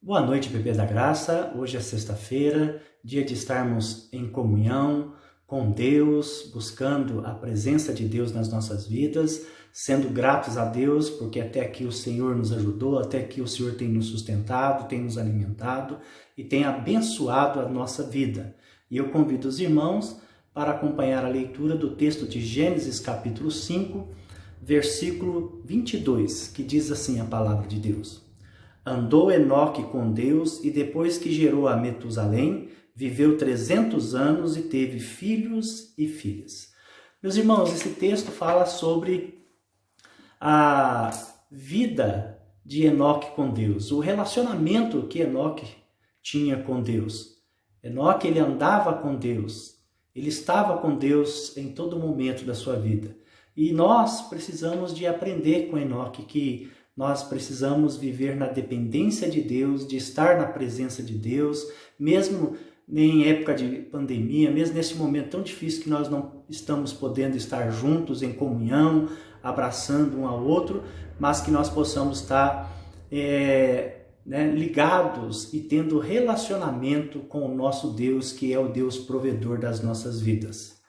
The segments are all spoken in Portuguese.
Boa noite, bebê da graça. Hoje é sexta-feira, dia de estarmos em comunhão com Deus, buscando a presença de Deus nas nossas vidas, sendo gratos a Deus, porque até aqui o Senhor nos ajudou, até aqui o Senhor tem nos sustentado, tem nos alimentado e tem abençoado a nossa vida. E eu convido os irmãos para acompanhar a leitura do texto de Gênesis capítulo 5, versículo 22, que diz assim a palavra de Deus. Andou Enoque com Deus e depois que gerou a Metusalém, viveu 300 anos e teve filhos e filhas. Meus irmãos, esse texto fala sobre a vida de Enoque com Deus, o relacionamento que Enoque tinha com Deus. Enoque, ele andava com Deus, ele estava com Deus em todo momento da sua vida. E nós precisamos de aprender com Enoque que nós precisamos viver na dependência de Deus, de estar na presença de Deus, mesmo em época de pandemia, mesmo nesse momento tão difícil que nós não estamos podendo estar juntos em comunhão, abraçando um ao outro, mas que nós possamos estar ligados e tendo relacionamento com o nosso Deus, que é o Deus provedor das nossas vidas.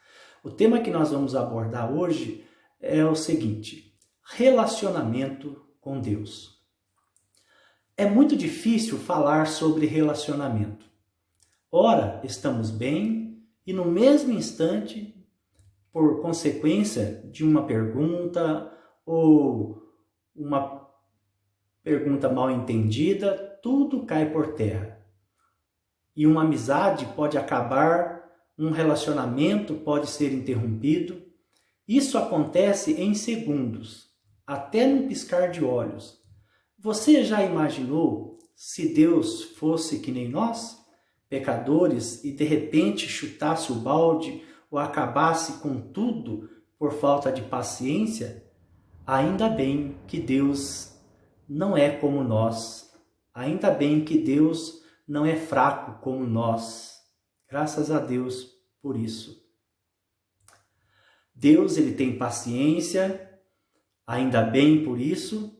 O tema que nós vamos abordar hoje é o seguinte: relacionamento com Deus. É muito difícil falar sobre relacionamento. Ora, estamos bem e no mesmo instante, por consequência de uma pergunta ou uma pergunta mal entendida, tudo cai por terra. E uma amizade pode acabar, um relacionamento pode ser interrompido. Isso acontece em segundos, até no piscar de olhos. Você já imaginou se Deus fosse que nem nós, pecadores, e de repente chutasse o balde ou acabasse com tudo por falta de paciência? Ainda bem que Deus não é como nós. Ainda bem que Deus não é fraco como nós. Graças a Deus por isso. Deus, ele tem paciência. Ainda bem por isso,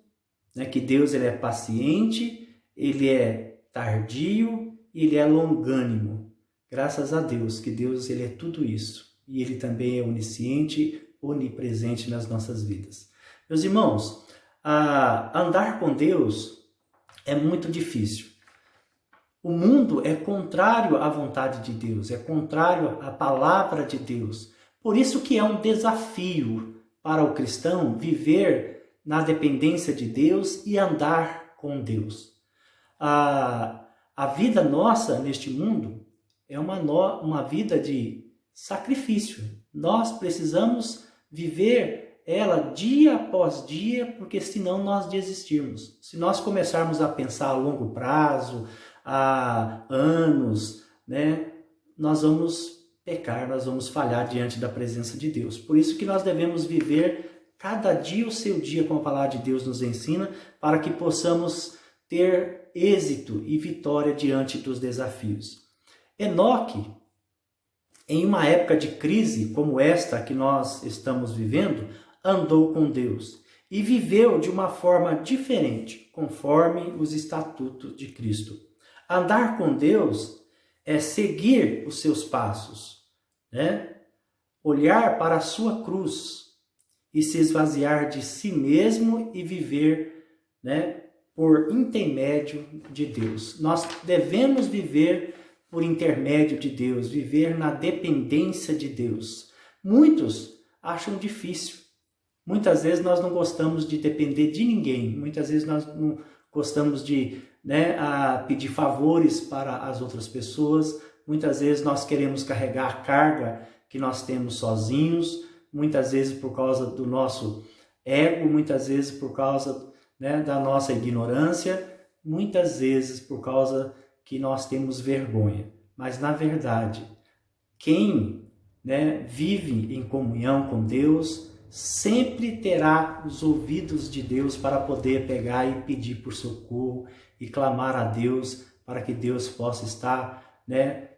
que Deus ele é paciente, ele é tardio e ele é longânimo. Graças a Deus que Deus ele é tudo isso. E ele também é onisciente, onipresente nas nossas vidas. Meus irmãos, andar com Deus é muito difícil. O mundo é contrário à vontade de Deus, é contrário à palavra de Deus. Por isso que é um desafio para o cristão viver na dependência de Deus e andar com Deus. A vida nossa neste mundo é uma vida de sacrifício. Nós precisamos viver ela dia após dia, porque senão nós desistirmos. Se nós começarmos a pensar a longo prazo, a anos, nós vamos pecar, nós vamos falhar diante da presença de Deus. Por isso que nós devemos viver cada dia o seu dia, como a palavra de Deus nos ensina, para que possamos ter êxito e vitória diante dos desafios. Enoque, em uma época de crise como esta que nós estamos vivendo, andou com Deus e viveu de uma forma diferente, conforme os estatutos de Cristo. Andar com Deus é seguir os seus passos, olhar para a sua cruz e se esvaziar de si mesmo e viver por intermédio de Deus. Nós devemos viver por intermédio de Deus, viver na dependência de Deus. Muitos acham difícil. Muitas vezes nós não gostamos de depender de ninguém. Muitas vezes nós não gostamos de pedir favores para as outras pessoas. Muitas vezes nós queremos carregar a carga que nós temos sozinhos, muitas vezes por causa do nosso ego, muitas vezes por causa da nossa ignorância, muitas vezes por causa que nós temos vergonha. Mas na verdade, quem vive em comunhão com Deus sempre terá os ouvidos de Deus para poder pegar e pedir por socorro e clamar a Deus para que Deus possa estar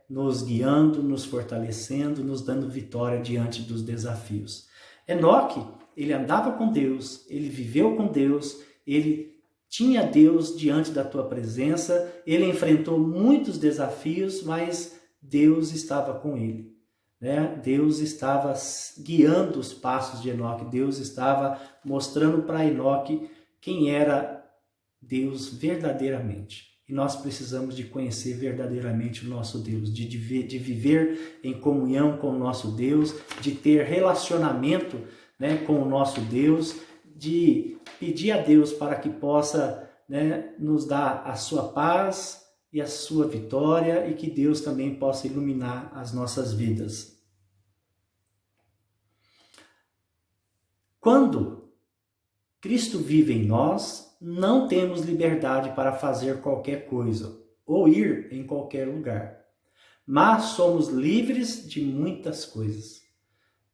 nos guiando, nos fortalecendo, nos dando vitória diante dos desafios. Enoque, ele andava com Deus, ele viveu com Deus, ele tinha Deus diante da tua presença, ele enfrentou muitos desafios, mas Deus estava com ele, né? Deus estava guiando os passos de Enoque, Deus estava mostrando para Enoque quem era Deus verdadeiramente. E nós precisamos de conhecer verdadeiramente o nosso Deus, de viver em comunhão com o nosso Deus, de ter relacionamento, né, com o nosso Deus, de pedir a Deus para que possa, né, nos dar a sua paz e a sua vitória e que Deus também possa iluminar as nossas vidas. Quando Cristo vive em nós, não temos liberdade para fazer qualquer coisa ou ir em qualquer lugar, mas somos livres de muitas coisas.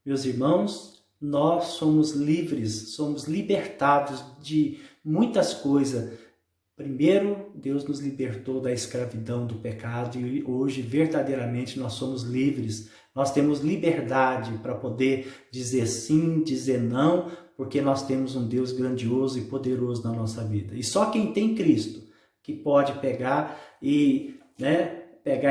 Meus irmãos, nós somos livres, somos libertados de muitas coisas. Primeiro, Deus nos libertou da escravidão do pecado e hoje verdadeiramente nós somos livres. Nós temos liberdade para poder dizer sim, dizer não, porque nós temos um Deus grandioso e poderoso na nossa vida. E só quem tem Cristo que pode pegar e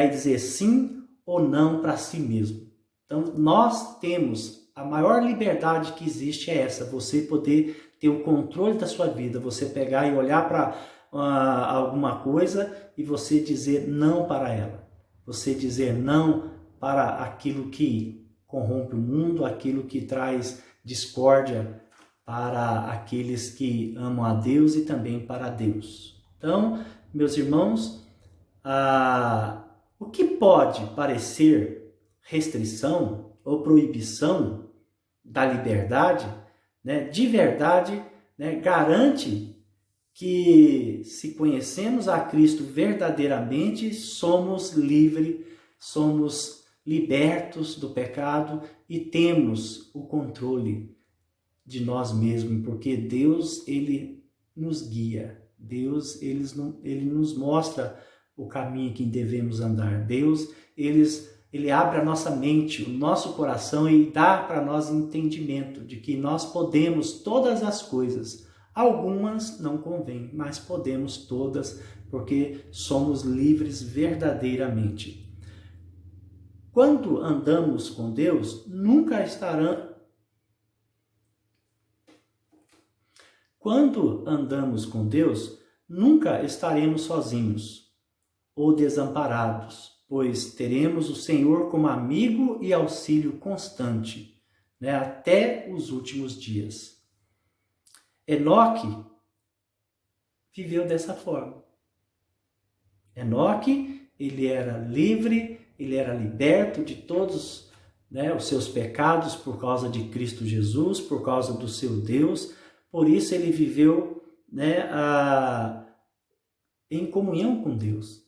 dizer sim ou não para si mesmo. Então, nós temos a maior liberdade que existe é essa, você poder ter o controle da sua vida, você pegar e olhar para alguma coisa e você dizer não para ela. Você dizer não para aquilo que corrompe o mundo, aquilo que traz discórdia para aqueles que amam a Deus e também para Deus. Então, meus irmãos, o que pode parecer restrição ou proibição da liberdade, né, de verdade, né, garante que se conhecemos a Cristo verdadeiramente, somos livres, somos libertos do pecado e temos o controle de nós mesmos, porque Deus, ele nos guia, Deus, ele nos mostra o caminho que devemos andar. Deus, ele abre a nossa mente, o nosso coração e dá para nós entendimento de que nós podemos todas as coisas. Algumas não convêm, mas podemos todas, porque somos livres verdadeiramente. Quando andamos com Deus, Quando andamos com Deus, nunca estaremos sozinhos ou desamparados, pois teremos o Senhor como amigo e auxílio constante, né, até os últimos dias. Enoque viveu dessa forma. Enoque, ele era livre, ele era liberto de todos, né, os seus pecados por causa de Cristo Jesus, por causa do seu Deus. Por isso ele viveu, né, em comunhão com Deus.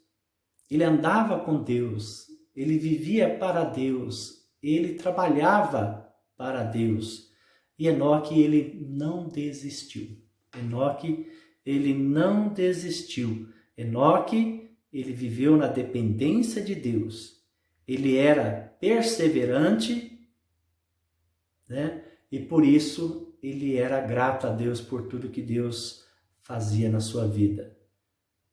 Ele andava com Deus, ele vivia para Deus, ele trabalhava para Deus. E Enoque, ele não desistiu. Enoque, ele não desistiu. Enoque, ele viveu na dependência de Deus. Ele era perseverante, né? E por isso ele era grato a Deus por tudo que Deus fazia na sua vida.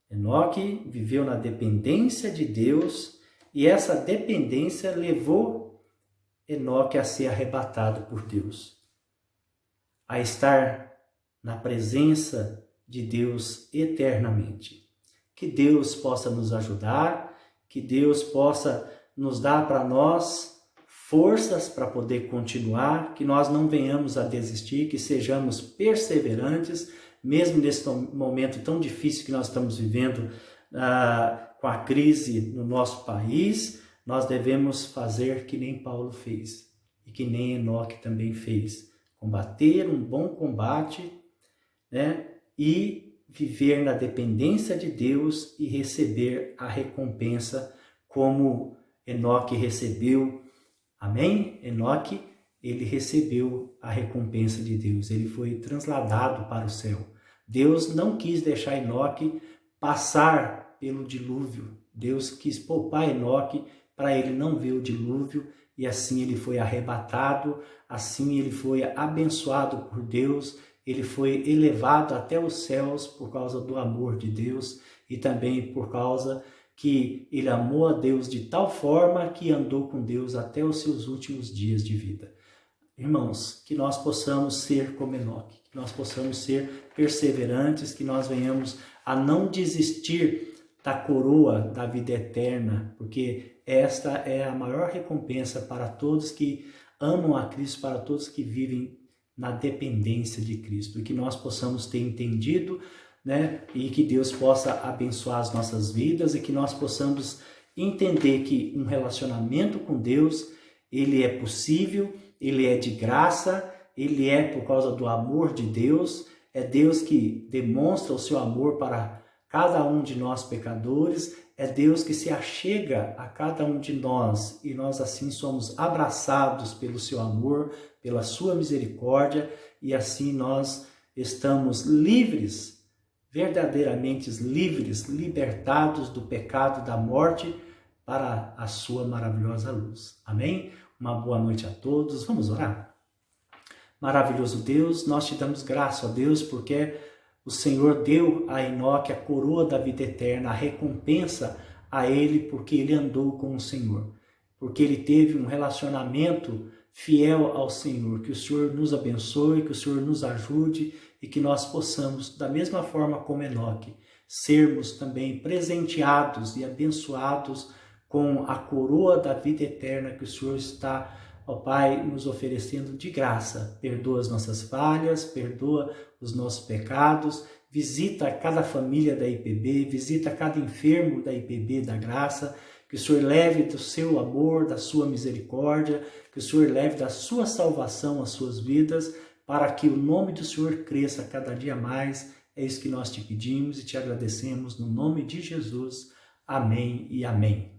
Enoque viveu na dependência de Deus e essa dependência levou Enoque a ser arrebatado por Deus, a estar na presença de Deus eternamente. Que Deus possa nos ajudar, que Deus possa nos dar para nós forças para poder continuar, que nós não venhamos a desistir, que sejamos perseverantes, mesmo nesse momento tão difícil que nós estamos vivendo, com a crise no nosso país. Nós devemos fazer que nem Paulo fez e que nem Enoque também fez. Combater um bom combate, né? E viver na dependência de Deus e receber a recompensa como Enoque recebeu. Amém? Enoque, ele recebeu a recompensa de Deus. Ele foi transladado para o céu. Deus não quis deixar Enoque passar pelo dilúvio. Deus quis poupar Enoque para ele não ver o dilúvio, e assim ele foi arrebatado, assim ele foi abençoado por Deus, ele foi elevado até os céus por causa do amor de Deus e também por causa que ele amou a Deus de tal forma que andou com Deus até os seus últimos dias de vida. Irmãos, que nós possamos ser como Enoque, que nós possamos ser perseverantes, que nós venhamos a não desistir da coroa da vida eterna, porque esta é a maior recompensa para todos que amam a Cristo, para todos que vivem na dependência de Cristo, e que nós possamos ter entendido, né, e que Deus possa abençoar as nossas vidas e que nós possamos entender que um relacionamento com Deus, ele é possível, ele é de graça, ele é por causa do amor de Deus, é Deus que demonstra o seu amor para cada um de nós pecadores, é Deus que se achega a cada um de nós e nós assim somos abraçados pelo seu amor, pela sua misericórdia e assim nós estamos livres, verdadeiramente livres, libertados do pecado e da morte para a sua maravilhosa luz. Amém? Uma boa noite a todos. Vamos orar? Maravilhoso Deus, nós te damos graça, ó Deus, porque o Senhor deu a Enoque a coroa da vida eterna, a recompensa a ele porque ele andou com o Senhor, porque ele teve um relacionamento fiel ao Senhor. Que o Senhor nos abençoe, que o Senhor nos ajude e que nós possamos, da mesma forma como Enoque, sermos também presenteados e abençoados com a coroa da vida eterna que o Senhor está, ó Pai, nos oferecendo de graça. Perdoa as nossas falhas, perdoa os nossos pecados, visita cada família da IPB, visita cada enfermo da IPB da graça, que o Senhor leve do seu amor, da sua misericórdia, que o Senhor leve da sua salvação às suas vidas, para que o nome do Senhor cresça cada dia mais. É isso que nós te pedimos e te agradecemos no nome de Jesus. Amém e amém.